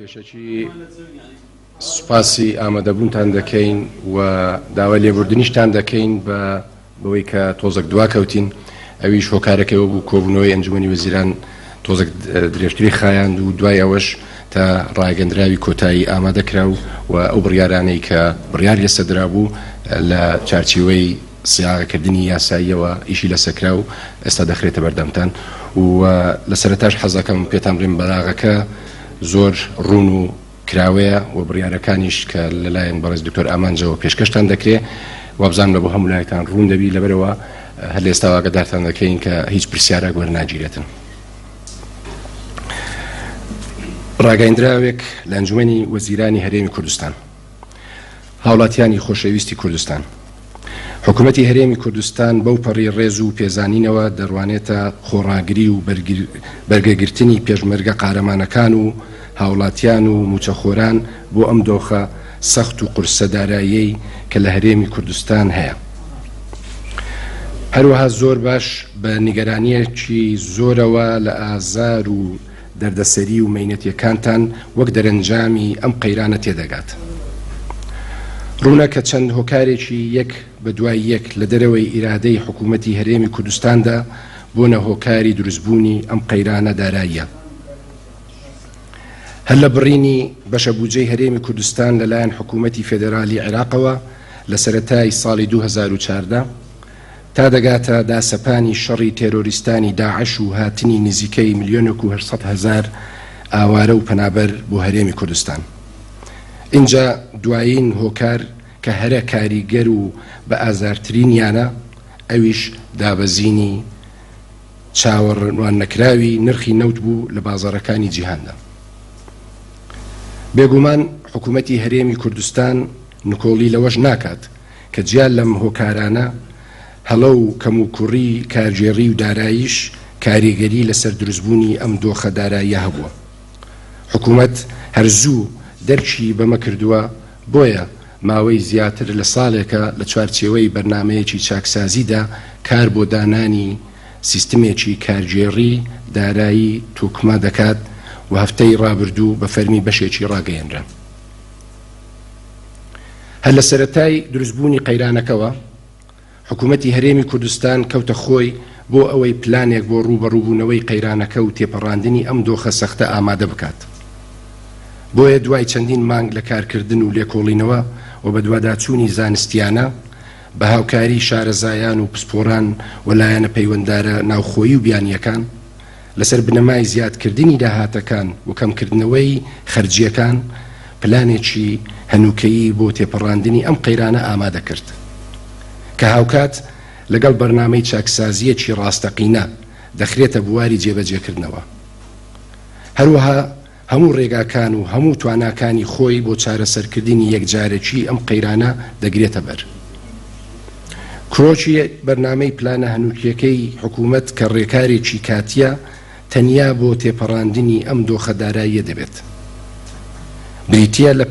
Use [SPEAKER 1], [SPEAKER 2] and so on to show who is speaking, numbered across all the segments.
[SPEAKER 1] پێشەکی سوپاسی ئامادەبوونتان دەکەین و داوای لێبوردنیشتان دەکەین بەوەی کە تۆزێک دواکەوتین. ئەویش هۆکارەکەەوە بوو کۆبوونەوەی ئەنجومەنی وەزیران تۆزێک درێژتری خایاند و دوای ئەوەش تا ڕاگەندراوی کۆتایی ئامادەکرا و ئەو بڕیارانەی کە بڕیار لێسەدرا بوو لە چارچیوەی سیاغەکردنی یاساییەوە ئیشی لەسەکرا و ئێستا دەخرێتە بەردەمتان. و لە سەرەتاش حەزەکەم پێتان بڵێم بەلاغەکە زۆر ڕوون و کراوەیە و بڕیارەکانیش کە لەلایەن بەڕێز دکتۆر ئامانجەوە پێشکەشتان دەکرێت وابزانم لە بۆ هەموو لایەکان ڕوون دەبی لەبەرەوە هەر لە ئێستا ئاگادارتان دەکەین کە هیچ پرسیارە وەرناگیرێتن. ڕاگەیەندراوێک لە ئەنجومەنی وەزیرانی هەرێمی کوردستان، هاوڵاتیانی خۆشەویستی کوردستان، حکوومەتی هەرێمی کوردستان بەو پەڕی ڕێز و پێزانینەوە دەڕوانێتە خۆڕاگری و بەرگەگرتنی پێشمەرگە قارەمانەکان و هاوڵاتیان و موچەخۆران بۆ ئەم دۆخە سەخت و قورسەداراییەی کە لە هەرێمی کوردستان هەیە. هەروەها زۆر باش بە نیگەرانیەکی زۆرەوە لە ئازار و دەردەسەری و مەینەتیەکانتان وەک دەرەنجامی ئەم قەیرانە تێدەگات. ڕوونە کە چەند هۆکارێکی یەک بە دوای یەک لە دەرەوەی ئیرادەی حکوومەتی هەرێمی کوردستاندا بۆنە هۆکاری دروستبوونی ئەم قەیرانە داراییە. هەر لە بڕینی بەشەبوجەی هەرێمی کوردستان لەلایەن حکوومەتی فێدەرالی عێراقەوە لە سەرەتای ساڵی 2014 تا دەگاتە داسەپانی شەڕی تێرۆریستانی داعش و هاتنی نزیکەی 1,800,000 ئاوارە و پەنابەر بۆ هەرێمی کوردستان. اینجا دوایین هۆکار کە هەرە کاریگەر و بە ئازارترینیانە ئەویش دابەزینی چاوەڕوان نەکراوی نرخی نەوت بوو لە بازاڕەکانی جیهاندا. بێگومان حکوومەتی هەرێمی کوردستان نکۆڵی لەوەش ناکات کە جیان لەم هۆکارانە هەڵە و کەم و کوڕی کارژێڕی و داراییش کاریگەری لەسەر دروستبوونی ئەم دۆخە داراییە هەبووە. حکوومەت هەرزوو دەرچی بەمە کردووە، بۆیە ماوەی زیاتر لە ساڵێکە لە چوارچێوەی بەرنامەیەکی چاکسازیدا کار بۆ دانانی سیستمێکی کارژێڕی دارایی توکمە دەکات و هەفتەی ڕابردوو بە فەرمی بەشێکی ڕاگەیەنرا. هەر لە سەرەتای دروستبوونی قەیرانەکەوە حکوومەتی هەرێمی کوردستان کەوتە خۆی بۆ ئەوەی پلانێک بۆ ڕوبەڕووبوونەوەی قەیرانەکە و تێپەڕاندنی ئەم دۆخە سەختە ئامادە بکات. بۆیە دوای چەندین مانگ لە کارکردن و لێکۆڵینەوە و بە دوواداچوونی زانستیانە بە هاوکاری شارەزایان و پسپۆران و لایەنە پەیوەنددارە ناوخۆیی و بیانیەکان لەسەر بنەمای زیادکردنی داهاتەکان و کەمکردنەوەی خەرجیەکان پلانێکی هەنووکەیی بۆ تێپەڕاندنی ئەم قەیرانە ئامادە کرد کە هاوکات لەگەڵ بەرنامەی چاکسازیەکی ڕاستەقینە دەخرێتە بواری جێبەجێکردنەوە. هەروەها هەموو ڕێگاکان و هەموو تواناکانی خۆی بۆ چارەسەرکردنی یەکجارەکی ئەم قەیرانە دەگرێتە بەر. کرۆکی بەرنامەی پلانە هەنووکیەکەی حکوومەت کە ڕێکارێکی کاتیە تەنیا بۆ تێپەڕاندنی ئەم دۆخە داراییە دەبێت. بریتە لە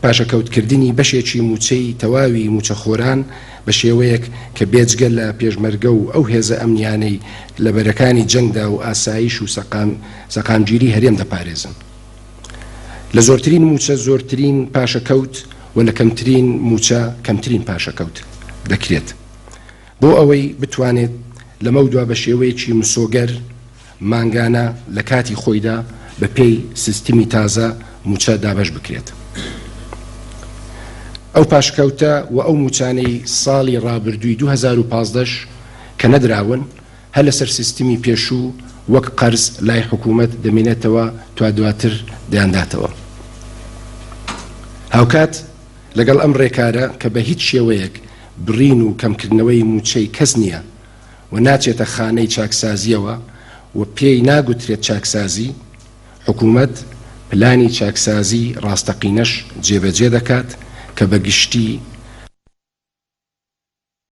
[SPEAKER 1] پاشەکەوتکردنی بەشێکی موچەی تەواوی موچەخۆران بە شێوەیەک کە بێجگە لە پێشمەرگە و ئەو هێزە ئەمنیانەی لە بەرەکانی جەنگدا و ئاسایش و سەقامگیری هەرێم دەپارێزن. لە زۆرترین موچە زۆرترین پاشەکەوت و لە کەمترین موچە کەمترین پاشەکەوت دەکرێت بۆ ئەوەی بتوانێت لەمەودوا بە شێوەیەکی مسۆگەر مانگانە لە کاتی خۆیدا بە پێی سیستمی تازە موچە دابەش بکرێت. ئەو پاشکەوتە و ئەو موچانەی ساڵی ڕابردووی 2015 کە نەدراون هەر لەسەر سیستمی پێشوو وەک قەرز لای حکوومەت دەمێنێتەوە تا دواتر دەیانداتەوە. هاوکات لەگەڵ ئەم ڕێکارە کە بە هیچ شێوەیەک بڕین و کەمکردنەوەی موچەی کەس نییە و ناچێتە خانەی چاکسازیەوە و پێی ناگوترێت چاکسازی، حکوومەت پلانی چاکسازی ڕاستەقینەش جێبەجێ دەکات کە بە گشتی